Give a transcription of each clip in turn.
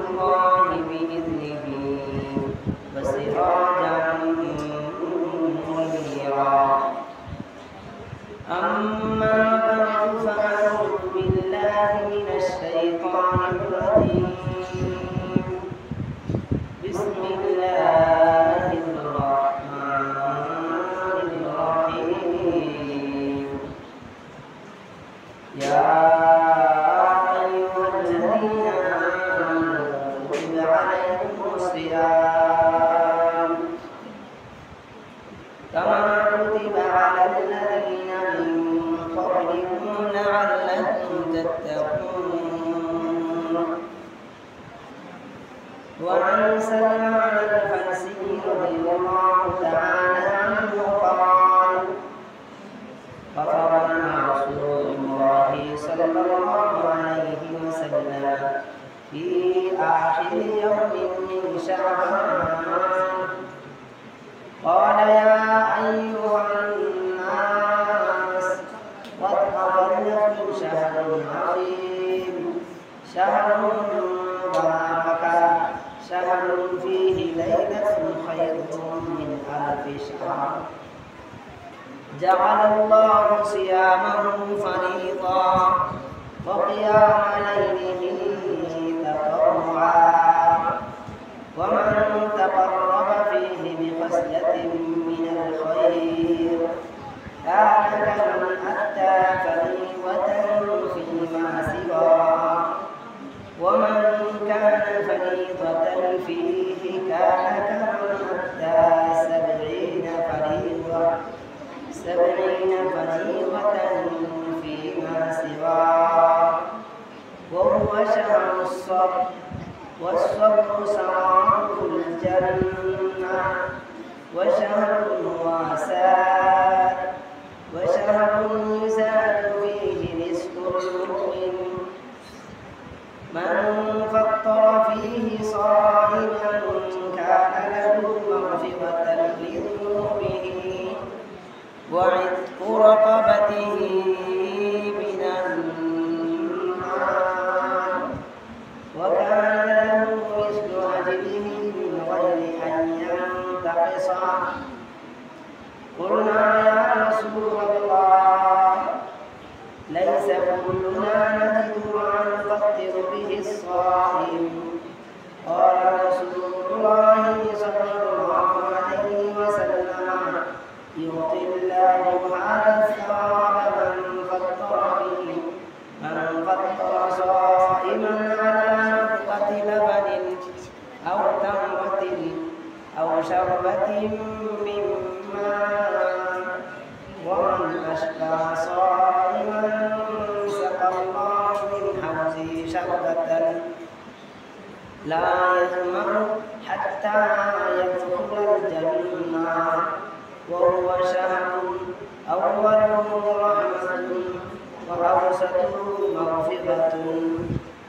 الله بإذنه وسراجا منيرا أما بعد فأعوذ بالله من الشيطان الرجيم بسم الله الرحمن الرحيم يا أيها الذين آمنوا كتب عليكم الصيام كما كتب على الذين من قبلكم لعلكم تتقون وعن سلمان الفارسي رضي الله تعالى عنه قال خطبنا رسول الله صلى الله عليه وسلم في آخر يوم من شعبان قال يا أيها الناس قد أضلكم شهر عظيم شهر مبارك شهر فيه ليلة خير من ألف شهر جعل الله صيامه فريضا وقيام ليله تطوعا ومن تقرب فيه بخصلة من الخير كان كمن أتى فريضة فيما سواه ومن كان فريضة فيه كان كمن أتى 70 فريضة فيما سواه وهو شهر الصبر والصبر سراب الجنة وشهر الواسات وشهر يزاد فيه رزق المؤمن من فطر فيه صائما كان له مغفرة لذنوبه وعتق رقبته من النار وكان له مثل أجره من غير أن ينتقص قلنا يا رسول الله ليس كلنا نجد ما نفطر به الصائم قال رسول الله صلى الله عليه وسلم يعطي الله هذا الثواب من فطر صائما على نفقة لبن أو تمرة أو شربة من ماء ومن أشبع صائما سقى الله من حوزه شربة لا يظمأ حتى يدخل الجنة وهو شهر أوله رحمة وأوسطه مغفرة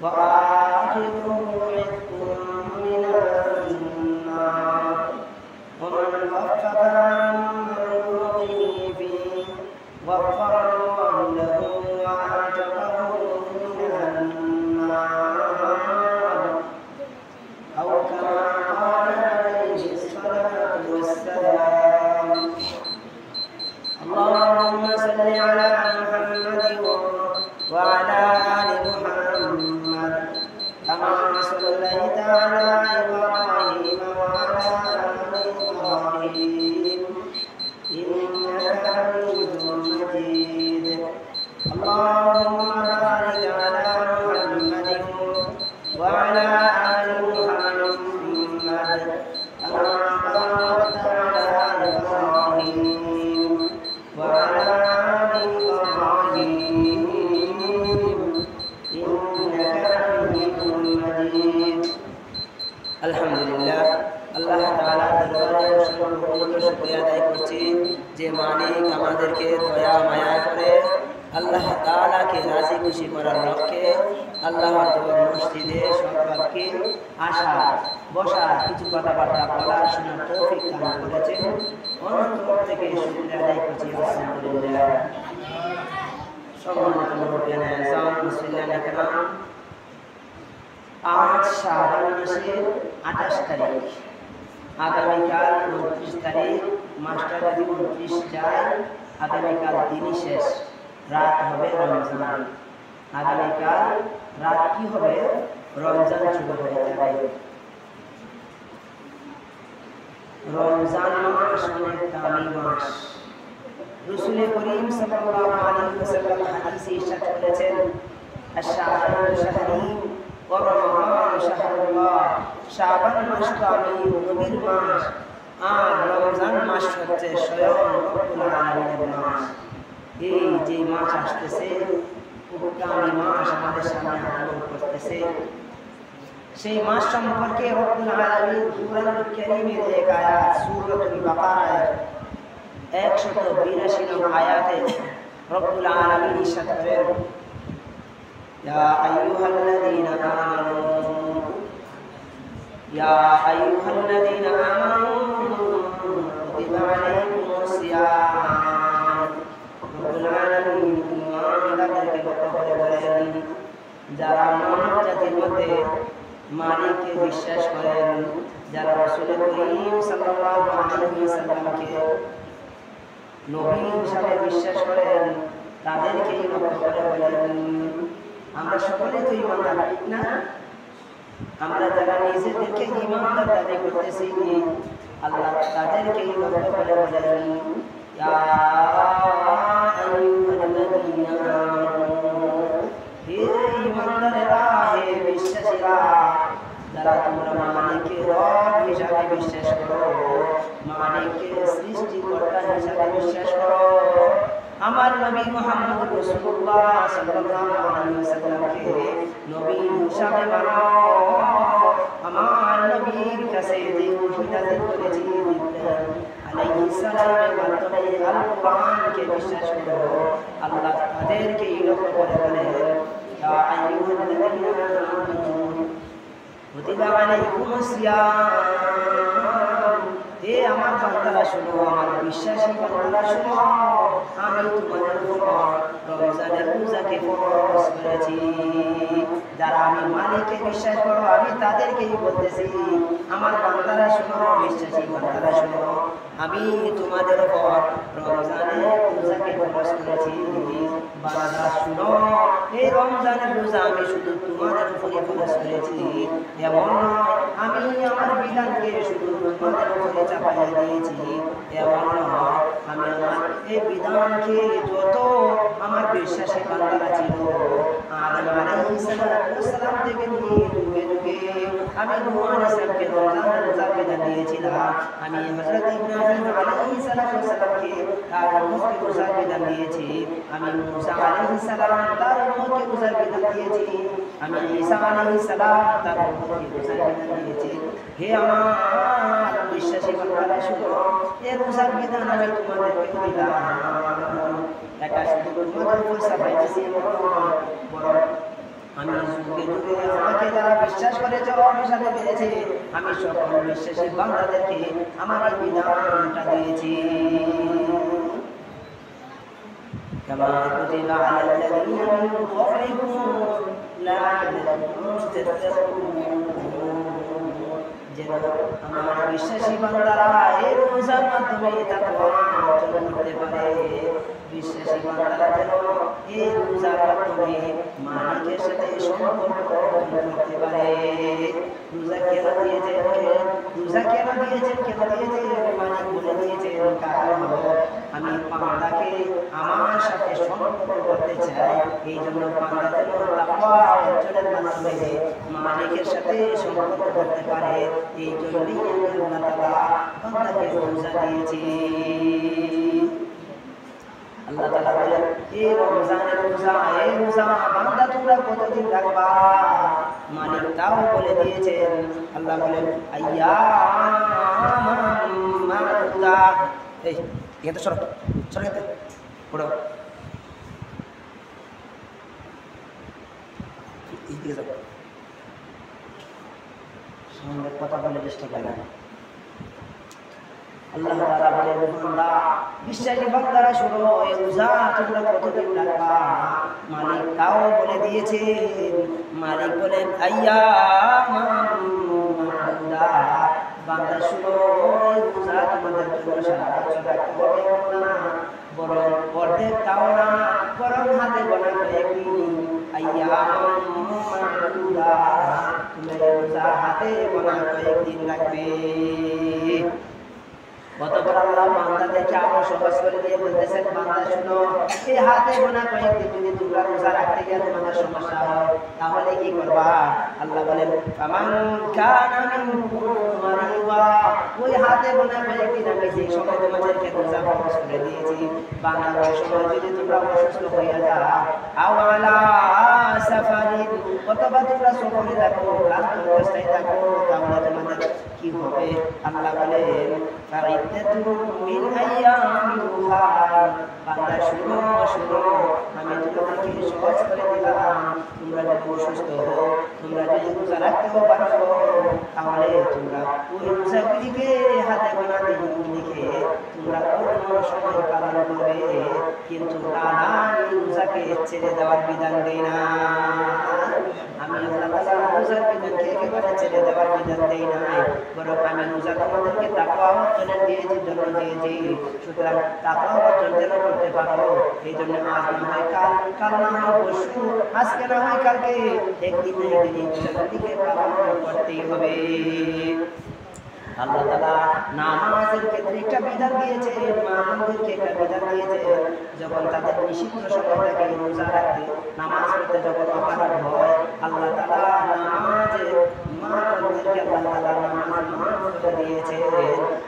وآخره عتق من النار ومن خفف عن مخلوقه فيه غفر الله له وأعتقه من النار أو كما قال عليه الصلاة والسلام اللهم صل على محمد وعلى آل محمد كما صليت على إبراهيم وعلى آل إبراهيم إنك حميد مجيد اللهم بارك على محمد وعلى آل محمد كما باركت على إبراهيم وعلى آل إبراهيم إنك حميد مجيد الحمد لله আল্লাহ তাআলা দরবারে সর্বপ্রথম শুকরিয়া আদায় করছি যে মালিক আমাদেরকে দয়া মায়া করে আল্লাহ তাআলাকে রাজি খুশি করার লক্ষ্যে আল্লাহর দেওয়া মসজিদে সবাইকে আসা বসা কিছু কথাবার্তা বলার শোনার তৌফিক দান করেছেন অন্তর থেকে শুকরিয়া আদায় করছি আলহামদুলিল্লাহ সম্মানিত মুরব্বিয়ান আযম মুসলিমান کرام আজ শাবান মাসের 28 তারিখ, আগামীকাল 29 তারিখ। মাসটা যদি 29 যায়, আগামীকাল দিনই শেষ, রাত হবে রমজান। আগামীকাল রাত কি হবে? রমজান শুরু হয়ে যাবে। রমজান মাস অনেক দামি মাস। রাসূল করিম সাল্লাল্লাহু আলাইহি ওয়াসাল্লাম হাদিসে ইরশাদ করেছেন, আশ-শাবানু শাহরি ওয়া রমাদানু শাহরুল্লাহ। শাবান মাস তো আমি নবীর মাস, আর রমজান মাস হচ্ছে স্বয়ং রব্বুল আলামিনের মাস। এই যে মাস আসতেছে, উত্তম মাস আমাদের সামনে আগমন করতেছে, সেই মাস সম্পর্কে রব্বুল আলামিন কুরআনুল কারীমের এক আয়াত সূরাতুল বাকারার 182 নং আয়াতে রব্বুল আলামিন ইরশাদ করেন, ইয়া আইয়ুহাল্লাযীনা আমানু ইয়া আইয়ুহাল্লাযীনা আমানু কুতিবা আলাইকুমুস সিয়াম। রব্বুল আলামিন ইমানদারদেরকে লক্ষ্য করে বলেন, যারা মানব জাতির মধ্যে মালিককে বিশ্বাস করেন, যারা রাসূল করিম সাল্লাল্লাহু আলাইহি ওয়াসাল্লামকে নবী হিসাবে বিশ্বাস করেন, তাদেরকেই লক্ষ্য করে বলেন। আমরা সকলেই তো ঈমানদার, ঠিক না? আমরা যারা নিজেদেরকে ঈমানদার দাবি করতেছি, আল্লাহ তাদেরকেই লক্ষ্য করে বলেন, ইয়া আইয়ুহাল্লাযীনা আমানু, হে ঈমানদারেরা, হে বিশ্বাসীরা, যারা তোমরা মালিককে রব হিসাবে বিশ্বাস করো, মালিককে সৃষ্টিকর্তা হিসাবে বিশ্বাস করো, আমার নবী মুহাম্মদ রাসূলুল্লাহ সাল্লাল্লাহু আলাইহি ওয়াসাল্লামকে নবী হিসাবে মানো, আমার নবীর কাছে যে ওহী নাযিল করেছি জিবরাইল আলাইহিস সালামের মাধ্যমে আল কোরআনকে বিশ্বাস করো। আল্লাহ তাদেরকে লক্ষ্য করে বলেন, ইয়া আইয়ুহাল্লাযীনা আমানু কুতিবা আলাইকুমুস সিয়াম। হে আমার বান্দারা শুনো, আমার বিশ্বাসী বান্দারা শুনো, আমি তোমাদের উপর রমজানের রোজাকে ফরজ করেছি। যারা আমি মালিককে বিশ্বাস করো, আমি তাদেরকেই বলতেছি, আমার বান্দারা শুনো, বিশ্বাসী বান্দারা শুনো, আমি তোমাদের উপর রমজানের রোজাকে ফরজ করেছি। বান্দা শুনো, এই রমজানের রোজা আমি শুধু তোমাদের উপরে ফরজ করেছি, এমন নয় আমি আমার বিধানকে শুধু তোমাদের উপরে চাপাইয়া দিয়েছি, এমন নয় আমি আমার এই বিধানকে যত আমার বিশ্বাসী বান্দারা ছিল, আদম আলাইহিস সালাম থেকে নিয়ে যুগে যুগে আমি নূহ আলাইহিস সালামকে রমজানের রোজার বিধান দিয়েছিলাম, আমি হযরত ইব্রাহিম আলাইহিস সালামকে তার উম্মতকে রোজার বিধান দিয়েছি, আমি মূসা আলাইহিস সালাম তার উম্মতকে রোজার বিধান দিয়েছি, আমি ঈসা আলাইহিস সালাম তার উম্মতকে রোজার বিধান দিয়েছি। হে আমার বিশ্বাসী বান্দারা শুনো, এই রোজার বিধান আমি তোমাদেরকে দিলাম, এটা শুধু তোমাদের উপর চাপাইতেছি বরং আমি যুগে যুগে আমাকে যারা বিশ্বাস করেছে, আমার সাথে পেরেছে, আমি সকল বিশ্বাসী বান্দাদেরকে আমার এই বিধানটা দিয়েছি। কামা কুতিবা আলাল্লাযীনা মিন ক্বাবলিকুম লা'আল্লাকুম তাত্তাকুন। যেন আমার বিশ্বাসী বান্দারা এই রোজার মাধ্যমে তাকওয়া অর্জন করতে পারে, বিশ্বাসী বান্দারা যেন এই রোজার মাধ্যমে মালিকের সাথে সম্পর্ক অর্জন করতে পারে। রোজা কেন দিয়েছেন? মালিক বলে দিয়েছেন, কারণ আমি বান্দাকে আমার সাথে সম্পর্ক করতে চাই, এই জন্য বান্দা যেন তাকওয়া অর্জনের মাধ্যমে মালিকের সাথে সম্পর্ক করতে পারে, এই জন্যই আল্লাহ তাআলা বান্দাকে রোজা দিয়েছি। আল্লাহ তাআলা বলেন, এই রমজানের রোজা, এই রোজা বান্দা তোমরা কতদিন রাখবা? মালিক তাও বলে দিয়েছেন। আল্লাহ বলেন, আইয়ামান মা'দুদা। এই এখানে সরো সরো, এখানে পড়ো, এইদিকে যাও, সামনে কথা বলে ডিস্টার্ব লাগে না। আল্লাহ তাআলা বলেন, বান্দা বিশ্বাসী বান্দারা শুনো, এই রোজা তোমরা কতদিন রাখবা? মালিক তাও বলে দিয়েছেন। মালিক বলেন আইয়া বান্দা শুনো, রোজা তোমাদের জন্য সারা বছর রাখতে হবে না, বরং অর্ধেক তাও না, বরং হাতে গোনা কয়েকদিন। আইয়া তুমি রোজা হাতে গোনা কয়েকদিন রাখবে। অতঃপর আল্লাহ বান্দাদেরকে আরো সহজ করে দিয়ে বলতেছেন, বান্দা শুনো, এই হাতে গোনা কয়েকদিন যদি তোমরা রোজা রাখতে গিয়ে তোমাদের সমস্যা হয় তাহলে কি করবা? আল্লাহ বলেন ফামান কানা মিনকুম মারিদা, ওই হাতে গোনা কয়েকদিন আমি যে সময় তোমাদেরকে রোজা ফরজ করে দিয়েছি, বান্দা ওই সময় যদি তোমরা অসুস্থ হয়ে যাও, আও আলা সাফারিন, অথবা তোমরা সফরে থাকো, ক্লান্ত অবস্থায় থাকো, তাহলে তোমাদের কি হবে? আল্লাহ বলেন মিন আইয়ামিন উখার, বান্দা শুনো শুনো, আমি তোমাদেরকে সহজ করে দিলাম। তোমরা যদি অসুস্থ হও, তোমরা যদি রোজা রাখতেও পারো, তাহলে তোমরা ওই রোজাগুলিকে হাতে গোনা দিনগুলিকে তোমরা অন্য সময় পালন করবে, কিন্তু নানা রোজাকে ছেড়ে দেওয়ার বিধান দেই না। আমি আল্লাহ তাআলা রোজার বিধানকে একেবারে ছেড়ে দেওয়ার বিধান দেই না, বরং আমি রোজা তোমাদেরকে তাকওয়া অর্জনের জন্য দিয়েছি। সুতরাং তাকওয়া অর্জন যেন করতে পারো, এই জন্য আজ না হয় কাল, কাল না হয় পরশু, আজকে না হয় কালকে, একদিন না একদিন রোজাগুলিকে পালন করতেই হবে। আল্লাহ তাআলা নামাজের ক্ষেত্রে একটা বিধান দিয়েছে, মা-বোনদেরকে একটা বিধান দিয়েছে। যখন তাদের নিষিদ্ধ সময় থাকে রোজা রাখতে, নামাজ পড়তে যখন অপারগ হয়, আল্লাহ তাআলা নামাজে মা-বোনদেরকে আল্লাহ তাআলা নামাজ মাফ করে দিয়েছে।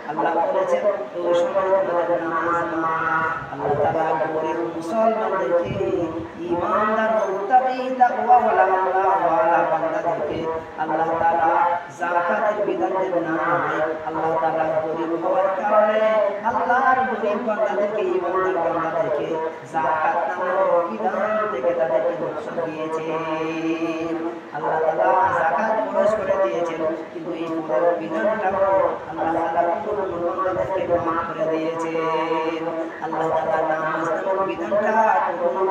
আল্লাহ বলেছেন ওই সময় তোমাদের নামাজ মাফ। আল্লাহ তাআলা গরিব মুসলমানদেরকে, ঈমানদার মুত্তাকি তাকওয়াওয়ালা আল্লাহওয়ালা বান্দাদেরকে আল্লাহ তাআলা যাকাতের বিধান দেন না। আল্লাহ তাআলা গরিব হওয়ার কারণে আল্লাহর গরিব বান্দাদেরকে, ঈমানদার বান্দাদেরকে যাকাত নামক বিধান থেকে তাদেরকে রক্ষা দিয়েছেন। আল্লাহ তাআলা যাকাত ফরজ করে দিয়েছেন, কিন্তু এই ফরজ বিধানটাও আল্লাহ তাআলা পুরো বান্দাদেরকে মাফ করে দিয়েছেন। আল্লাহ তাআলা নামাজ নামক বিধানটা কোনো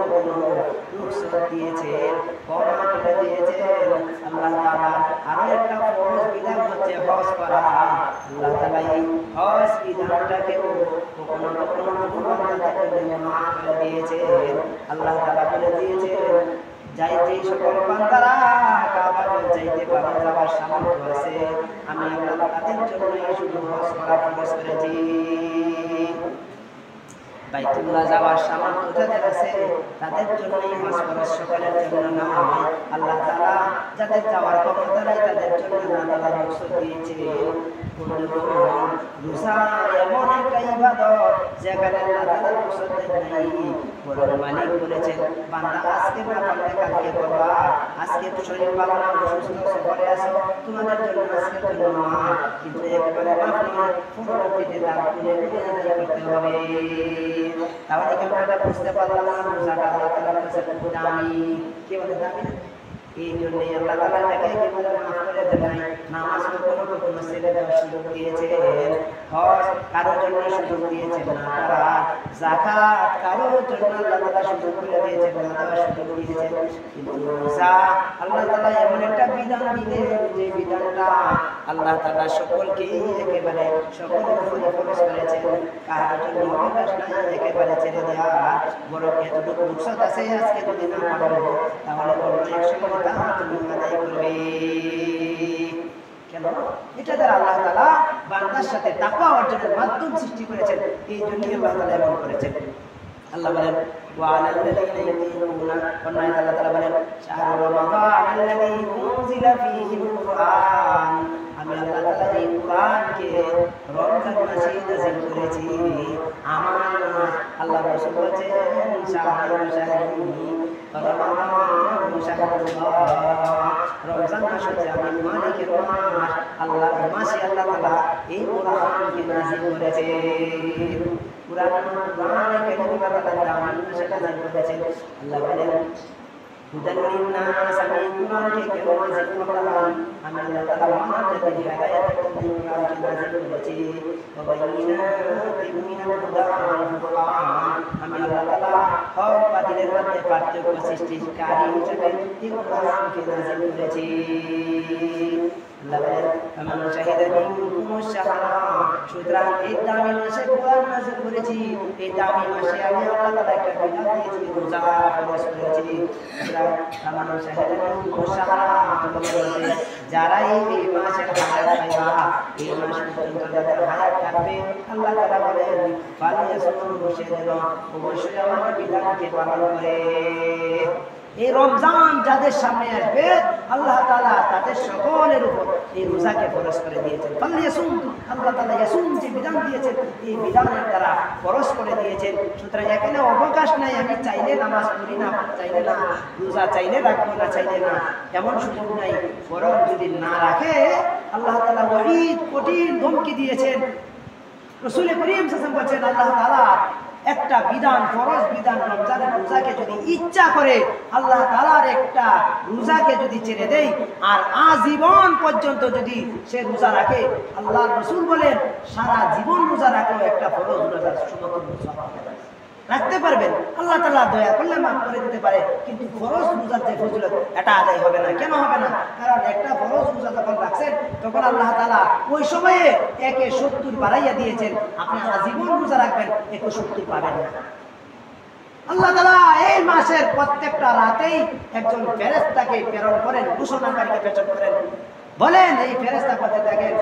রুখসত দিয়েছেন, ক্ষমা করে দিয়েছেন। আল্লাহ তাআলা আরো একটা ফরজ বিধান হচ্ছে হজ করা। আল্লাহ তাআলা এই হজ বিধানটাকেও কখনো কখনো বান্দাদের জন্য মাফ করে দিয়েছেন। আল্লাহ তাআলা বলে দিয়েছেন, যাইতে সকল বান্দারা কাবায় যাইতে পারে, যাওয়ার সামর্থ্য আছে, আমি আল্লাহ তাদের জন্যই শুধু হজ করা ফরজ করেছি। বাইতুল্লাহ যাওয়ার সামর্থ্য যাদের আছে তাদের জন্যই হজ ফরজ, সকলের জন্য নয়। আল্লাহ তাআলা যাদের যাওয়ার ক্ষমতা নাই তাদের জন্য আল্লাহ তাআলা রুখসত দিয়েছেন। রোজা এমন একটা ইবাদত যেখানে আল্লাহ তাআলা রুখসত দেন নাই, বরং মালিক বলেছেন বান্দা আজকে না পারলে কালকে করবা, আজকে শরীর ভালো না, অসুস্থ, সফরে আছো, তোমাদের জন্য আজকের জন্য মাফ, কিন্তু একেবারে মাফ নয়, পরবর্তীতে তার পুরে আদায় করতে হবে। তাহলে কি আমরা বুঝতে পারলাম না রোজাটা আল্লাহ তাআলার কাছে খুব দামি? কি বলে দামি? এই জন্যই আল্লাহ তাআলা তাকে একেবারে মাফ করে দেন নাই। নামাজ কখনো কখনো ছেড়ে দেওয়ার সুযোগ দিয়েছেন, হজ কারোর জন্য সুযোগ দিয়েছেন না করার, যাকাত কারোর জন্য আল্লাহ তাআলা সুযোগ করে দিয়েছেন না দেওয়ার সুযোগ দিয়েছেন। কিন্তু রোজা আল্লাহ তাআলা এমন একটা বিধান দিলেন, যে বিধানটা আল্লাহ তাআলা সকলকেই একেবারে সকলের উপরে ফরজ করেছেন, কারোর জন্য অবকাশ নাই একেবারে ছেড়ে দেওয়া। বরং এতটুকু রুখসত আছে, আজকে যদি না পারো তাহলে অন্য এক সময় তা তুমি আদায় করবে। কেন? এটা দ্বারা আল্লাহ তাআলা বান্দার সাথে তাকওয়া অর্জনের মাধ্যম সৃষ্টি করেছেন, এই জন্যই আল্লাহ তাআলা এমন করেছেন। আল্লাহ বলেন ওয়ালাল্লাযীনা ইয়াতিকুনা, অন্যায় আল্লাহ তাআলা বলেন শাহরু রমাদানাল্লাযী উনজিলা ফীহিল কুরআন, আমি আল্লাহ তাআলা এই কুরআনকে রমজান মাসে নাযিল করেছি। আমার আল্লাহ রাসূল বলেছেন শাহরু রমজান মাস হচ্ছে আমি মালিকের মাস, আল্লাহর মাসে আল্লাহ তাআলা এই কুরআনকে নাযিল করেছেন। কুরআনে কারীম আল্লাহ তাআলা মাসে নাযিল করেছেন। আল্লাহ বলেন হুদাল লিন্নাস, আমি কুরআনকে কেন নাযিল করলাম? আমি আল্লাহ তাআলা মানুষদের হেদায়েতের জন্য কুরআনকে নাযিল করেছি। আমি আল্লাহ তাআলা হক বাতিলের মধ্যে পার্থক্য সৃষ্টিকারী হিসেবে এই কোরআনকে নাযিল করেছি। সুতরাং এই দামি মাসে কোরআন নাযিল করেছি, এই দামি মাসে আমি আল্লাহ তাআলা একটা বিধান দিয়েছি, রোজা ফরজ করেছি। যারা এই মাসের হায়াত পাইবা, এই মাস পর্যন্ত যাদের হায়াত থাকবে, আল্লাহ তাআলা বলেন অবশ্যই আমার বিধানকে পালন করে। এই রমজান যাদের সামনে আসবে, আল্লাহ তাআলা তাদের সকলের উপর এই রোজাকে ফরজ করে দিয়েছেন। আল্লাহ তাআলা ইয়াসুম যে বিধান দিয়েছেন, এই বিধানের দ্বারা ফরজ করে দিয়েছেন। সুতরাং এখানে অবকাশ নাই আমি চাইলে নামাজ পড়ি না, চাইলে না রোজা, চাইলে রাখবো না, চাইলে না, এমন সুযোগ নাই। ফরজ যদি না রাখে আল্লাহ তাআলা ওয়াঈদ কঠিন ধমকি দিয়েছেন। রাসূল করিম সাল্লাল্লাহু আলাইহি ওয়াসাল্লাম বলেন, আল্লাহ তাআলা একটা বিধান, ফরজ বিধান রমজানের রোজাকে যদি ইচ্ছা করে, আল্লাহ তাআলার একটা রোজাকে যদি ছেড়ে দেয় আর আজীবন পর্যন্ত যদি সে রোজা রাখে, আল্লাহর রাসূল বলেন সারা জীবন রোজা রাখলেও একটা ফরজ রোজার সমতুল্য সওয়াব রাখতে পারবেন। আল্লাহ তাআলা দয়া করলে মাফ করে দিতে পারে, কিন্তু ফরজ রোজার যে ফজিলত এটা আদায় হবে না। কেন হবে না? কারণ একটা ফরজ রোজা যখন রাখছেন তখন আল্লাহ তাআলা ওই সময়ে 170 বাড়াইয়া দিয়েছেন। আপনি আজীবন রোজা রাখবেন 170 পাবেন না। আল্লাহ তাআলা এই মাসের প্রত্যেকটা রাতেই একজন ফেরেশতাকে প্রেরণ করেন, ঘোষণাকারীকে প্রেরণ করেন। বলেন এই ফেরেশতা বলতে থাকেন,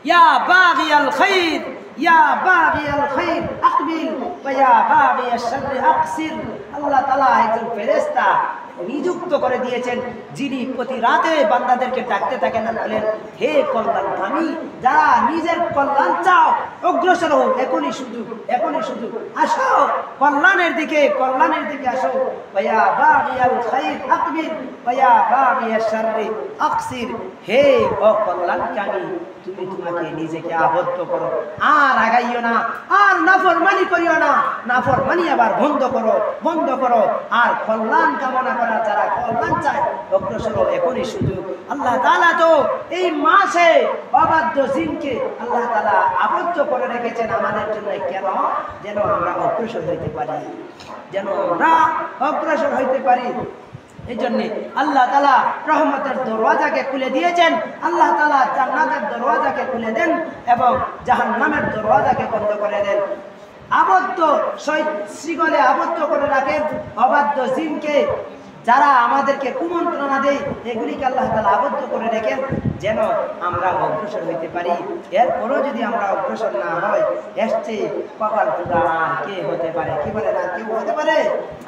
ইয়া বাগিয়াল খাইর, ইয়া বাগিয়াল খাইর আকবিল ওয়া ইয়া বাগিয়াশ শাররি আকসির। আল্লাহ তাআলা একজন ফেরেশতা নিযুক্ত করে দিয়েছেন, যিনি প্রতি রাতে বান্দাদেরকে ডাকতে থাকেন আর বলেন, হে কল্যাণকামী, যারা নিজের কল্যাণ চাও অগ্রসর হও, এখনই সুযোগ, এখনই সুযোগ, আসো কল্যাণের দিকে, কল্যাণের দিকে আসো। ওয়া ইয়া বাগিয়াল খাইর আকবিল ওয়া ইয়া বাগিয়াশ শাররি আকসির। হে অকল্যাণকামী, তুমি তোমাকে নিজেকে আবদ্ধ করো, আর আগাইও না, আর নাফরমানি করিও না, নাফরমানি আবার বন্ধ করো, বন্ধ করো। আর কল্যাণ কামনা করা যারা কল্যাণ চায় অগ্রসর হও, এখনই সুযোগ। আল্লাহ তাআলা তো এই মাসে অবাধ্য জিনকে আল্লাহ তাআলা আবদ্ধ করে রেখেছেন আমাদের জন্য। কেন? যেন আমরা অগ্রসর হইতে পারি, যেন আমরা অগ্রসর হইতে পারি। এই জন্য আল্লাহ তাআলা রহমতের দরওয়াজাকে খুলে দিয়েছেন, আল্লাহ তাআলা জান্নাতের দরওয়াজাকে খুলে দেন এবং জাহান্নামের দরওয়াজাকে বন্ধ করে দেন। আবদ্ধ শৃঙ্খলে আবদ্ধ করে রাখেন অবাধ্য জিনকে, যারা আমাদেরকে কুমন্ত্রণা দেয়, এগুলিকে আল্লাহ তাআলা আবদ্ধ করে রেখেন যেন আমরা অগ্রসর হইতে পারি। এরপরও যদি আমরা অগ্রসর না হয়, এসছে কপাল পোড়া আর কে হতে পারে? কি বলে না, কেউ হতে পারে?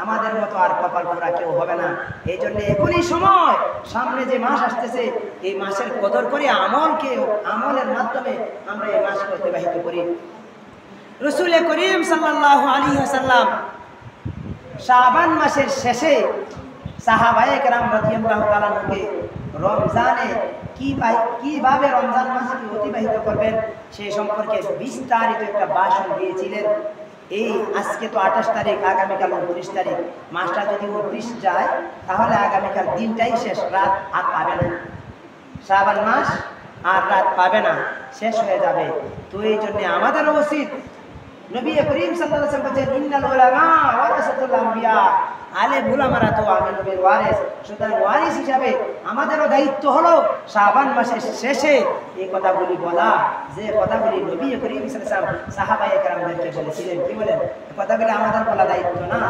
আমাদের মতো আর কপাল পোড়া কেউ হবে না। এই জন্য এখনই সময়, সামনে যে মাস আসতেছে, এই মাসের কদর করে আমলের মাধ্যমে আমরা এই মাসকে অতিবাহিত করি। রাসূল করিম সাল্লাল্লাহু আলাইহি ওয়াসাল্লাম শাবান মাসের শেষে সাহাবায়ে কেরাম রাদিয়াল্লাহু তাআলা আনহুকে রমজানে কিভাবে রমজান মাসকে অতিবাহিত করবেন সেই সম্পর্কে বিস্তারিত একটা ভাষণ দিয়েছিলেন। এই আজকে তো 28 তারিখ, আগামীকাল 29 তারিখ, মাসটা যদি 29 যায় তাহলে আগামীকাল দিনটাই শেষ, রাত আর পাবে না। শাবান মাস আর রাত পাবে না, শেষ হয়ে যাবে। তো এই জন্য আমাদেরও উচিত, নবী করিম সাল্লাল্লাহু আলাইহি ওয়াসাল্লাম বলেন, ইন্নাল উলামা ওয়ারাসাতুল আম্বিয়া, আলেম উলামারা তো আমি নবীর ওয়ারিস। সুতরাং ওয়ারিস হিসাবে আমাদেরও দায়িত্ব হলো শাবান মাসের শেষে এই কথাগুলি বলা, যে কথাগুলি নবী করিম সাল্লাল্লাহু আলাইহি ওয়াসাল্লাম সাহাবায়ে কেরামদেরকে বলেছিলেন। কি বলেন? কথাগুলি আমাদের বলা দায়িত্ব না।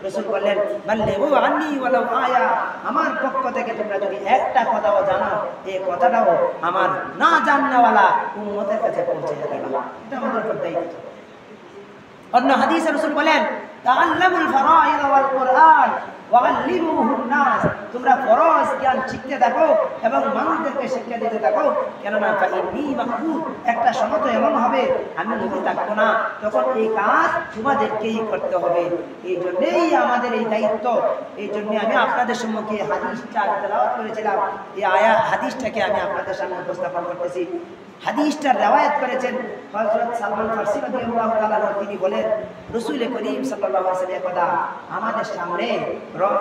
রাসূল বললেন, বাল্লিগু আন্নী ওয়ালাউ আয়া, আমার পক্ষ থেকে তোমরা যদি একটা কথাও জানো, এই কথাটাও আমার না জানাওয়ালা উম্মতের কাছে পৌঁছে যাবে। এটা আমাদের দায়িত্ব। অন্য হাদিসে রাসূল বলেন, তাআল্লামুল ফারাইদ ওয়াল কুরআন ওয়াআল্লিমুহুন নাস, তোমরা ফরজ জ্ঞান শিখতে থাকো এবং মানুষদেরকে শিক্ষা দিতে থাকো। কেননা ফাইন্নী মাকবুল, একটা সময় তো এমন হবে আমি নবী থাকবো না, তখন এই কাজ তোমাদেরকেই করতে হবে। এই জন্যই আমাদের এই দায়িত্ব। এই জন্য আমি আপনাদের সম্মুখে হাদিসটা তেলাওয়াত করেছিলাম, এই হাদিসটাকে আমি আপনাদের সামনে উপস্থাপন করতেছি। হাদিসটার রিওয়ায়াত করেছেন হযরত সালমান ফারসি রাদিয়াল্লাহু তাআলা, তিনি বলেন, রাসূল করিম সাল্লাল্লাহু আলাইহি ওয়াসাল্লাম একদা আমাদের সামনে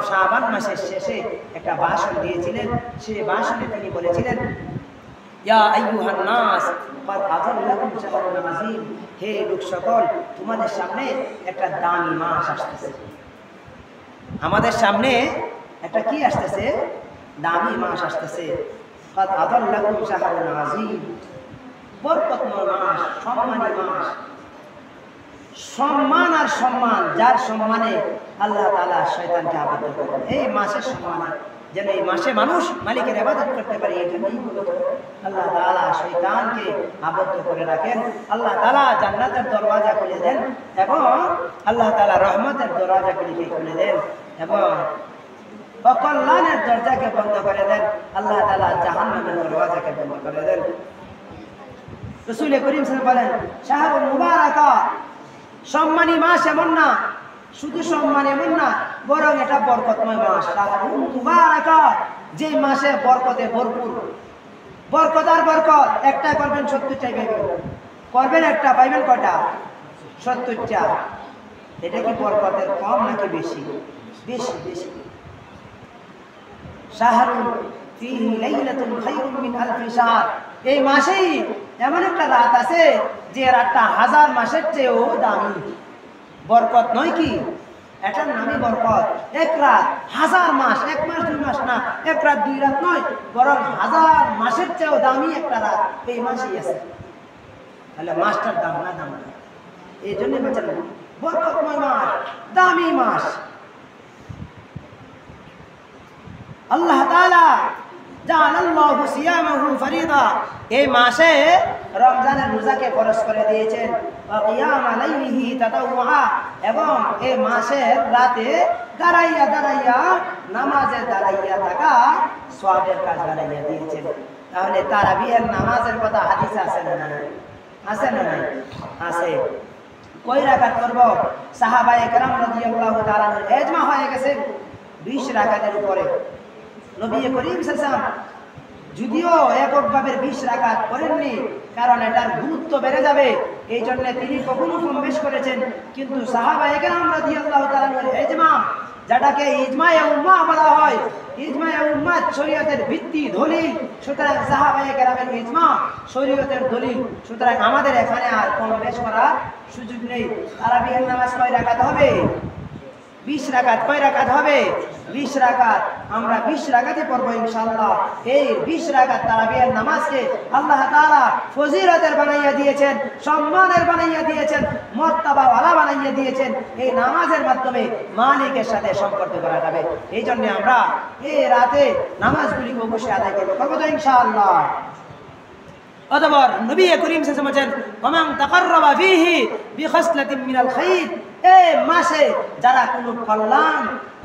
শাবান মাসের শেষে একটা ভাষণ দিয়েছিলেন। সেই ভাষণে তিনি বলেছিলেন, ইয়া আইয়ুহান নাস ক্বাদ আযাল্লাকুম শাহরুন আযীম, হে লোক সকল, তোমাদের সামনে একটা দামি মাস আসতেছে। আমাদের সামনে একটা কি আসতেছে? দামি মাস আসতেছে। ক্বাদ আযাল্লাকুম শাহরুন আযীম, বরকতময় মাস, সম্মানী মাস। সম্মান আর সম্মান, যার সম্মানে আল্লাহ তাআলা শয়তানকে আবদ্ধ করেন। এই মাসের সম্মানে যেন এই মাসে মানুষ মালিকের ইবাদত করতে পারে, এই জন্যই আল্লাহ তাআলা শয়তানকে আবদ্ধ করে রাখেন। আল্লাহ তাআলা জান্নাতের দরওয়াজা খুলে দেন এবং আল্লাহ তাআলা রহমতের দরওয়াজাগুলিকে খুলে দেন এবং অকল্যাণের দরজাকে বন্ধ করে দেন। আল্লাহ তাআলা জাহান্নামের দরওয়াজাকে বন্ধ করে দেন। রাসূল করিম সাল্লাল্লাহু আলাইহি ওয়াসাল্লাম বলেন, শাহরুল মুবারাকা, সম্মানী মাস এমন না, শুধু সম্মান এমন না, বরং এটা বরকতময় মাস। শাহরুল মুবারাকা, যে মাসে বরকতে ভরপুর, বরকত আর বরকত। একটা করবেন 70টাই পাইবেন, করবেন একটা পাইবেন কয়টা? 70টা। এটা কি বরকতের কম নাকি বেশি? বেশি, বেশি। শাহরুল ফীহি লাইলাতুন খায়রুম মিন আলফি শাহর, এই মাসেই এমন একটা রাত আছে যে রাতটা 1000 মাসের চেয়েও দামি। বরকত নয় কি? এটার নামই বরকত। এক রাত 1000 মাস, 1 মাস 2 মাস না, 1 রাত 2 রাত নয়, বরং 1000 মাসের চেয়েও দামি একটা রাত এই মাসেই আছে। তাহলে মাসটার দাম না, দাম না। এই জন্য বলছেন বরকতময় মাস, দামি মাস। আল্লাহ তাআলা জাআলাল্লাহু সিয়ামাহু ফরিদা, এই মাসে রমজানের রোজাকে ফরজ করে দিয়েছেন। ওয়া কিয়ামা লাইলিহি তাতাওয়া, এবং এই মাসের রাতে দাঁড়াইয়া দাঁড়াইয়া, নামাজে দাঁড়াইয়া থাকা সওয়াবের কাজ বানাইয়া দিয়েছেন। তাহলে তারাবিহের নামাজের কথা হাদিসে আছে না নাই? আছে না নাই? আছে। কয় রাকাত করব? সাহাবায়ে কেরাম রাদিয়াল্লাহু তাআলা ইজমা হয়ে গেছে 20 রাকাতের উপরে। নবী করিম সাল্লাল্লাহু আলাইহি ওয়াসাল্লাম যদিও এককভাবে 20 রাকাত করেননি, কারণ এটার গুরুত্ব বেড়ে যাবে, এই জন্য তিনি কখনো কম বেশ করেছেন। কিন্তু সাহাবায়ে কেরাম রাদিয়াল্লাহু তাআলা ইজমা, যেটাকে ইজমায়ে উম্মাহ বলা হয়, ইজমায়ে উম্মাহ শরীয়তের ভিত্তি দলিল, সুতরাং সাহাবায়ে কেরামের ইজমা শরীয়তের দলিল। সুতরাং আমাদের এখানে আর কম বেশ করার সুযোগ নেই। তারাবিহের নামাজ কয় রাকাত হবে? 20 রাকাত। কয় রাকাত হবে? 20 রাকাত। আমরা 20 রাকাতে পড়ব ইনশাআল্লাহ। এই 20 রাকাত তারাবিহের নামাজকে আল্লাহ তাআলা ফজিলতের বানাইয়া দিয়েছেন, সম্মানের বানাইয়া দিয়েছেন, মর্তবাওয়ালা বানাইয়া দিয়েছেন। এই নামাজের মাধ্যমে মালিকের সাথে সম্পর্ক করা যাবে। এই জন্য আমরা এই রাতে নামাজগুলিকে অবশ্যই আদায় করব, করব তো ইনশাআল্লাহ। অতঃপর নবী করিম সাল্লাল্লাহু আলাইহি ওয়াসাল্লাম বলেন, ওয়ামান তাকাররাবা ফীহি বিখাসলাতিন মিনাল খায়র, এই মাসে যারা কোনো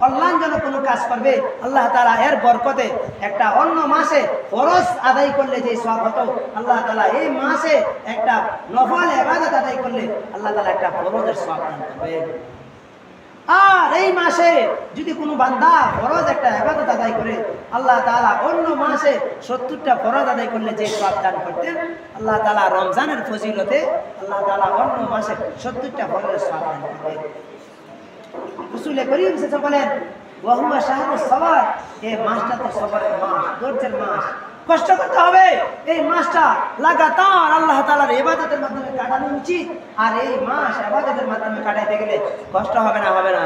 কল্যাণজনক কোনো কাজ করবে, আল্লাহ তাআলা এর বরকতে একটা অন্য মাসে ফরজ আদায় করলে যে সওয়াব হতো, আল্লাহ তাআলা এই মাসে একটা নফল ইবাদত আদায় করলে আল্লাহ তাআলা একটা ফরজের সওয়াব দান করবেন। আর এই মাসে যদি কোনো বান্দা ফরজ একটা ইবাদত আদায় করে, আল্লাহ তাআলা অন্য মাসে 70টা ফরজ আদায় করলে যে সওয়াব দান করতেন, আল্লাহ তাআলা রমজানের ফজিলতে আল্লাহ তাআলা অন্য মাসে 70টা ফরজের সওয়াব দান করবেন। রাসূল করিম সাল্লাল্লাহু আলাইহি ওয়াসাল্লাম বলেন, ওয়া হুয়া শাহরুস সবর, এই মাসটা তো সবরের মাস, ধৈর্যের মাস। কষ্ট করতে হবে, এই মাসটা লাগাতার আল্লাহ তাআলার ইবাদতের মাধ্যমে কাটানো উচিত। আর এই মাস ইবাদতের মাধ্যমে কাটাইতে গেলে কষ্ট হবে না? হবে না?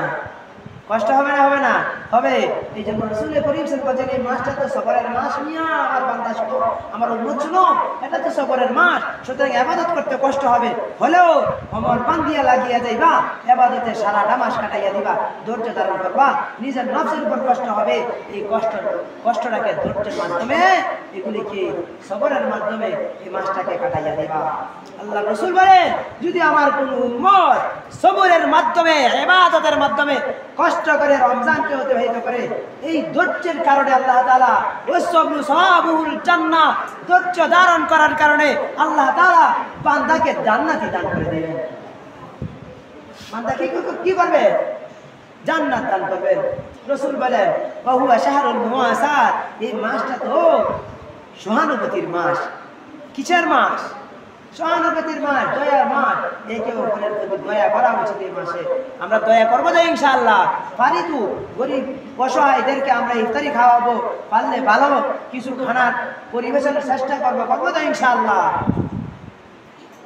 কষ্ট হবে না? হবে না? হবে। এই জন্য রাসূল করিম সাল্লাল্লাহু আলাইহি ওয়াসাল্লাম এই মাসটা তো সবরের মাস। মিয়া আমার বান্দা শুনো, আমার উম্মত শুনো, এটা তো সবরের মাস। সুতরাং ইবাদত করতে কষ্ট হবে, হলেও আমার বান্দিয়া লাগিয়া যাইবা, ইবাদতে সারাটা মাস কাটাইয়া দিবা, ধৈর্য ধারণ করবা। নিজের নফসের উপর কষ্ট হবে, এই কষ্টটাকে ধৈর্যের মাধ্যমে, এগুলিকে সবরের মাধ্যমে এই মাসটাকে কাটাইয়া দিবা। আল্লাহ রাসূল বলেন, যদি আমার কোনো উম্মত সবরের মাধ্যমে, ইবাদতের মাধ্যমে কষ্ট করে রমজানকে অতিবাহিত করে, এই ধৈর্যের কারণে আল্লাহ তাআলা ওয়াসবরু সাওয়াবুল জান্নাহ, ধৈর্য ধারণ করার কারণে আল্লাহ তাআলা বান্দাকে জান্নাতি দান করে দেবেন। বান্দাকে কি করবে? জান্নাত দান করবেন। রাসূল বলেন, ওয়া হুয়া শাহরুল মুওয়াসাত, এই মাসটা তো সহানুভূতির মাস। কিসের মাস? সহানুভূতির মাস, দয়ার মাস, একে অপরের প্রতি দয়া করা উচিত এই মাসে। আমরা দয়া করবো তো ইনশাআল্লাহ, পারি তো গরিব অসহায়দেরকে আমরা ইফতারি খাওয়াবো, পারলে ভালো কিছু খানার পরিবেশনের চেষ্টা করবো তো ইনশাআল্লাহ।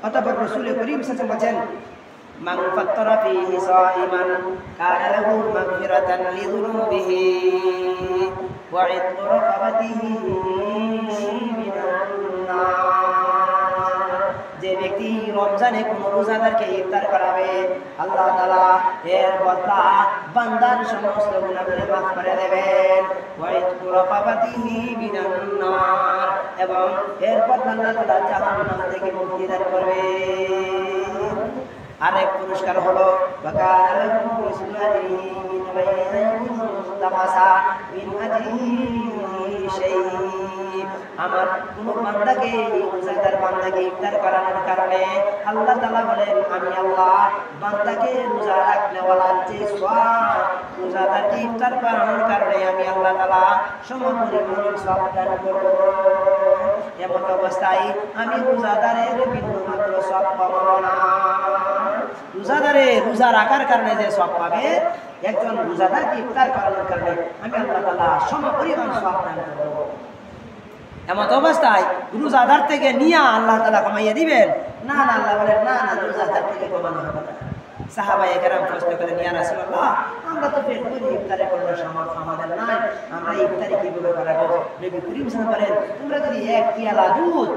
অতঃপর রাসূল করিম সাল্লাল্লাহু আলাইহি ওয়াসাল্লাম বলেন, মান ফাত্তারা ফীহি সাইমান কানা লাহু মাগফিরাতান লিযুনুবিহি ওয়া ইতকু রাকাবাতিহি মিনান নার। যে ব্যক্তি রমজানে কোনো রোজাদারকে ইফতার করাবে, আল্লাহ তাআলা এর বদলা বান্দার সমস্ত গুনাহগুলো মাফ করে দেবেন। ওয়া ইতকু রাকাবাতিহি মিনান নার, এবং এর বদলা আল্লাহ তাআলা জাহান্নাম থেকে মুক্তি দান করবেন। আরেক পুরস্কার হলো আমার কোন বান্দাকে, রোজাদার বান্দাকে ইফতার করানোর কারণে আল্লাহ তাআলা বলেন, আমি আল্লাহ বান্দাকে রোজা রাখনেওয়ালার যে সওয়াব, রোজাদারকে ইফতার করানোর কারণে আমি আল্লাহ তাআলা সমপরিমাণ সওয়াব দান করব। এমন অবস্থায় আমি রোজাদারের বিন্দুমাত্র সওয়াব পাবো না। রোজাদারে রোজা রাখার কারণে যে সওয়াব পাবে, একজন রোজাদারকে ইফতার করানোর কারণে আমি আল্লাহ তাআলা সমপরিমাণ সওয়াব দান করব। এমন অবস্থায় রোজাদার থেকে নিয়ে আল্লাহ তাআলা কমাইয়া দিবেন? না না, আল্লাহ বলেন না না, রোজাদার থেকে কমানো হবে না। সাহাবায়ে কেরাম প্রশ্ন করেন, ইয়া রাসূলুল্লাহ, আমরা তো পেট ভরে ইফতারি করার সামর্থ্য আমাদের নাই, আমরা ইফতারি কিভাবে করাবো? নবী করিম সাল্লাল্লাহু আলাইহি ওয়াসাল্লাম বলেন, তোমরা যদি এক পেয়ালা দুধ,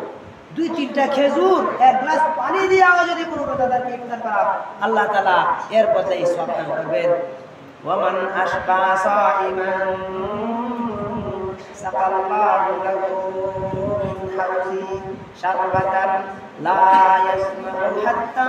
2-3টা খেজুর, 1 গ্লাস পানি দিয়েও যদি কোনো রোজাদারকে ইফতার করা, আল্লাহ তাআলা এর বদলে সওয়াব দান করবেন। ওয়া মান আশবা সাইমান সাকাল্লাহু লাহু মিন হাউজি শারবাতান লা ইয়াসমাউ হাত্তা